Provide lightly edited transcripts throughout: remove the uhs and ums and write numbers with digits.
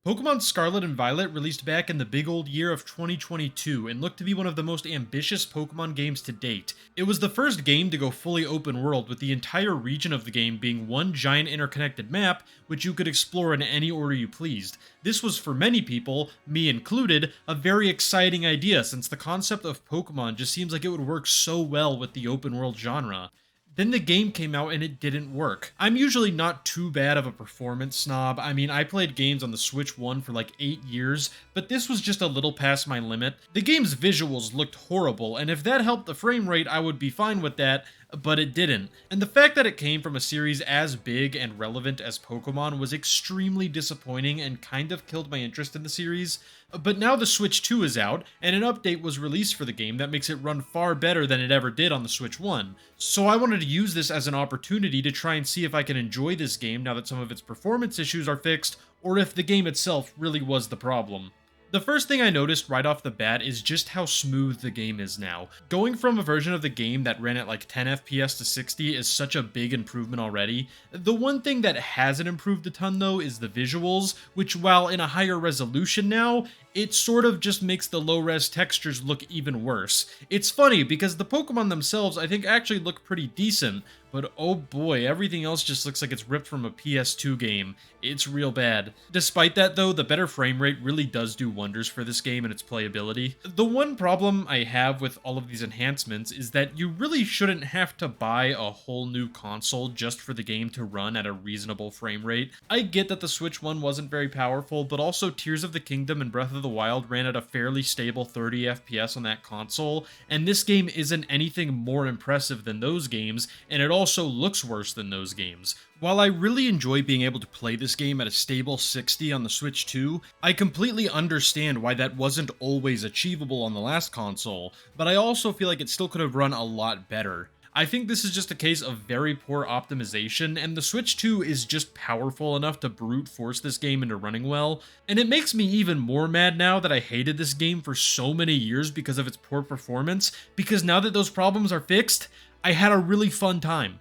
Pokemon Scarlet and Violet released back in the big old year of 2022 and looked to be one of the most ambitious Pokemon games to date. It was the first game to go fully open world, with the entire region of the game being one giant interconnected map, which you could explore in any order you pleased. This was, for many people, me included, a very exciting idea, since the concept of Pokemon just seems like it would work so well with the open world genre. Then the game came out and it didn't work. I'm usually not too bad of a performance snob. I mean, I played games on the Switch 1 for like 8 years, but this was just a little past my limit. The game's visuals looked horrible, and if that helped the frame rate, I would be fine with that, but it didn't. And the fact that it came from a series as big and relevant as Pokemon was extremely disappointing and kind of killed my interest in the series. But now the Switch 2 is out, and an update was released for the game that makes it run far better than it ever did on the Switch 1. So I wanted to use this as an opportunity to try and see if I can enjoy this game now that some of its performance issues are fixed, or if the game itself really was the problem. The first thing I noticed right off the bat is just how smooth the game is now. Going from a version of the game that ran at like 10 FPS to 60 is such a big improvement already. The one thing that hasn't improved a ton though is the visuals, which while in a higher resolution now, it sort of just makes the low-res textures look even worse. It's funny because the Pokemon themselves I think actually look pretty decent, but oh boy, everything else just looks like it's ripped from a PS2 game. It's real bad. Despite that though, the better frame rate really does do wonders for this game and its playability. The one problem I have with all of these enhancements is that you really shouldn't have to buy a whole new console just for the game to run at a reasonable frame rate. I get that the Switch 1 wasn't very powerful, but also Tears of the Kingdom and Breath of the Wild ran at a fairly stable 30 FPS on that console, and this game isn't anything more impressive than those games, and it also looks worse than those games. While I really enjoy being able to play this game at a stable 60 on the Switch 2, I completely understand why that wasn't always achievable on the last console, but I also feel like it still could have run a lot better. I think this is just a case of very poor optimization, and the Switch 2 is just powerful enough to brute force this game into running well, and it makes me even more mad now that I hated this game for so many years because of its poor performance, because now that those problems are fixed, I had a really fun time.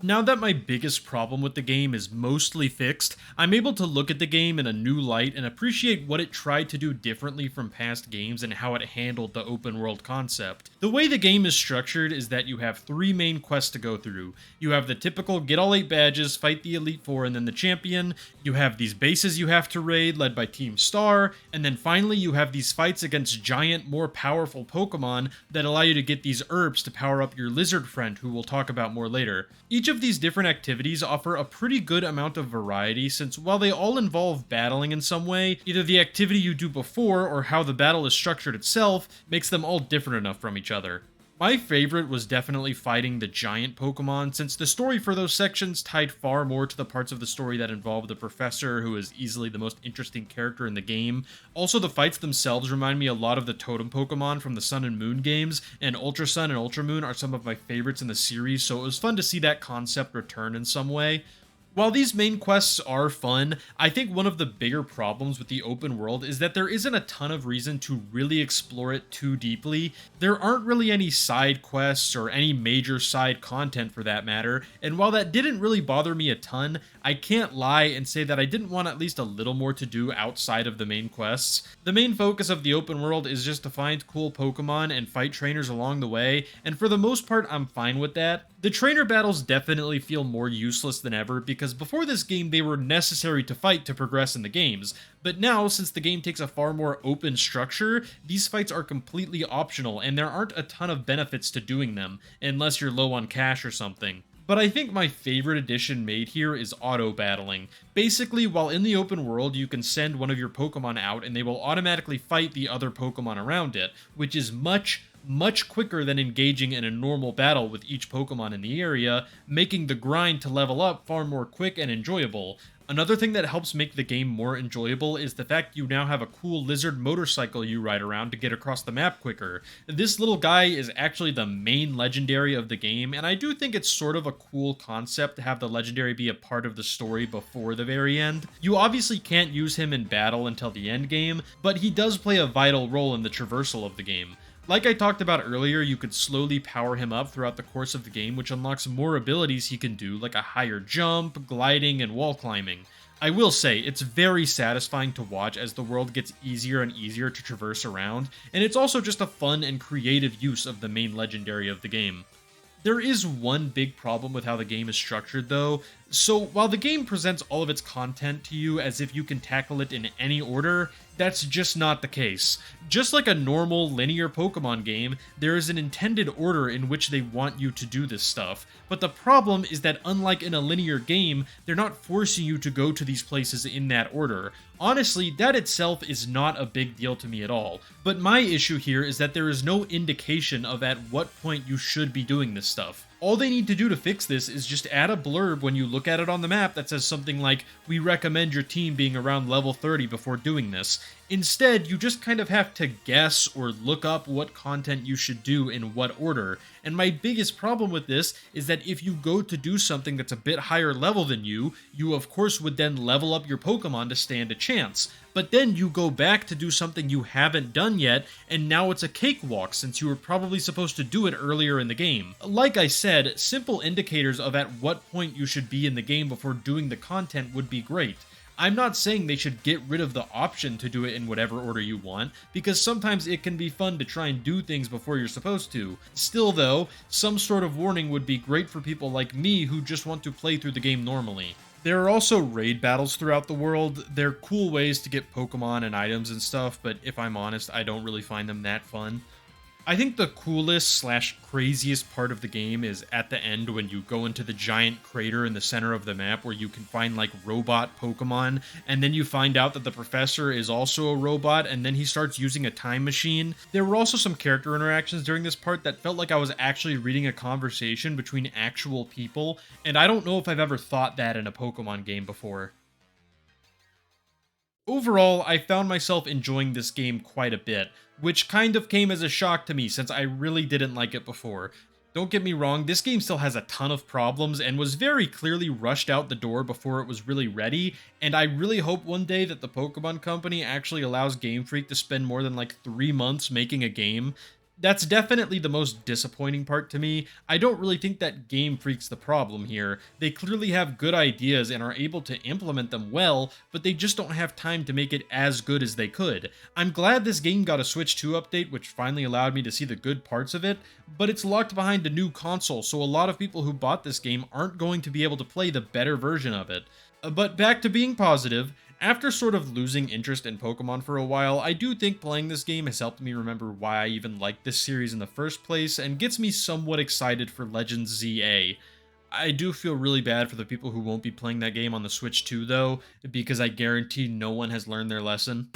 Now that my biggest problem with the game is mostly fixed, I'm able to look at the game in a new light and appreciate what it tried to do differently from past games and how it handled the open world concept. The way the game is structured is that you have 3 main quests to go through. You have the typical get all 8 badges, fight the Elite Four and then the champion, you have these bases you have to raid led by Team Star, and then finally you have these fights against giant, more powerful Pokemon that allow you to get these herbs to power up your lizard friend, who we'll talk about more later. Each of these different activities offer a pretty good amount of variety, since while they all involve battling in some way, either the activity you do before or how the battle is structured itself makes them all different enough from each other. My favorite was definitely fighting the giant Pokemon, since the story for those sections tied far more to the parts of the story that involve the professor, who is easily the most interesting character in the game. Also, the fights themselves remind me a lot of the totem Pokemon from the Sun and Moon games, and Ultra Sun and Ultra Moon are some of my favorites in the series, so it was fun to see that concept return in some way. While these main quests are fun, I think one of the bigger problems with the open world is that there isn't a ton of reason to really explore it too deeply. There aren't really any side quests or any major side content for that matter, and while that didn't really bother me a ton, I can't lie and say that I didn't want at least a little more to do outside of the main quests. The main focus of the open world is just to find cool Pokemon and fight trainers along the way, and for the most part I'm fine with that. The trainer battles definitely feel more useless than ever, because before this game they were necessary to fight to progress in the games, but now, since the game takes a far more open structure, these fights are completely optional and there aren't a ton of benefits to doing them, unless you're low on cash or something. But I think my favorite addition made here is auto-battling. Basically, while in the open world, you can send one of your Pokemon out and they will automatically fight the other Pokemon around it, which is much quicker than engaging in a normal battle with each Pokemon in the area, making the grind to level up far more quick and enjoyable. Another thing that helps make the game more enjoyable is the fact you now have a cool lizard motorcycle you ride around to get across the map quicker. This little guy is actually the main legendary of the game, and I do think it's sort of a cool concept to have the legendary be a part of the story before the very end. You obviously can't use him in battle until the end game, but he does play a vital role in the traversal of the game. Like I talked about earlier, you could slowly power him up throughout the course of the game, which unlocks more abilities he can do, like a higher jump, gliding, and wall climbing. I will say, it's very satisfying to watch as the world gets easier and easier to traverse around, and it's also just a fun and creative use of the main legendary of the game. There is one big problem with how the game is structured though. So while the game presents all of its content to you as if you can tackle it in any order, that's just not the case. Just like a normal linear Pokemon game, there is an intended order in which they want you to do this stuff. But the problem is that unlike in a linear game, they're not forcing you to go to these places in that order. Honestly, that itself is not a big deal to me at all. But my issue here is that there is no indication of at what point you should be doing this stuff. All they need to do to fix this is just add a blurb when you look at it on the map that says something like, "We recommend your team being around level 30 before doing this." Instead, you just kind of have to guess or look up what content you should do in what order. And my biggest problem with this is that if you go to do something that's a bit higher level than you of course would then level up your Pokemon to stand a chance. But then you go back to do something you haven't done yet, and now it's a cakewalk since you were probably supposed to do it earlier in the game. Like I said, simple indicators of at what point you should be in the game before doing the content would be great. I'm not saying they should get rid of the option to do it in whatever order you want, because sometimes it can be fun to try and do things before you're supposed to. Still though, some sort of warning would be great for people like me who just want to play through the game normally. There are also raid battles throughout the world. They're cool ways to get Pokemon and items and stuff, but if I'm honest, I don't really find them that fun. I think the coolest / craziest part of the game is at the end when you go into the giant crater in the center of the map where you can find like robot Pokemon, and then you find out that the professor is also a robot, and then he starts using a time machine. There were also some character interactions during this part that felt like I was actually reading a conversation between actual people, and I don't know if I've ever thought that in a Pokemon game before. Overall, I found myself enjoying this game quite a bit, which kind of came as a shock to me since I really didn't like it before. Don't get me wrong, this game still has a ton of problems and was very clearly rushed out the door before it was really ready, and I really hope one day that the Pokemon Company actually allows Game Freak to spend more than like 3 months making a game. That's definitely the most disappointing part to me. I don't really think that Game Freak's the problem here. They clearly have good ideas and are able to implement them well, but they just don't have time to make it as good as they could. I'm glad this game got a Switch 2 update, which finally allowed me to see the good parts of it, but it's locked behind a new console, so a lot of people who bought this game aren't going to be able to play the better version of it. But back to being positive, after sort of losing interest in Pokemon for a while, I do think playing this game has helped me remember why I even liked this series in the first place, and gets me somewhat excited for Legends ZA. I do feel really bad for the people who won't be playing that game on the Switch 2 though, because I guarantee no one has learned their lesson.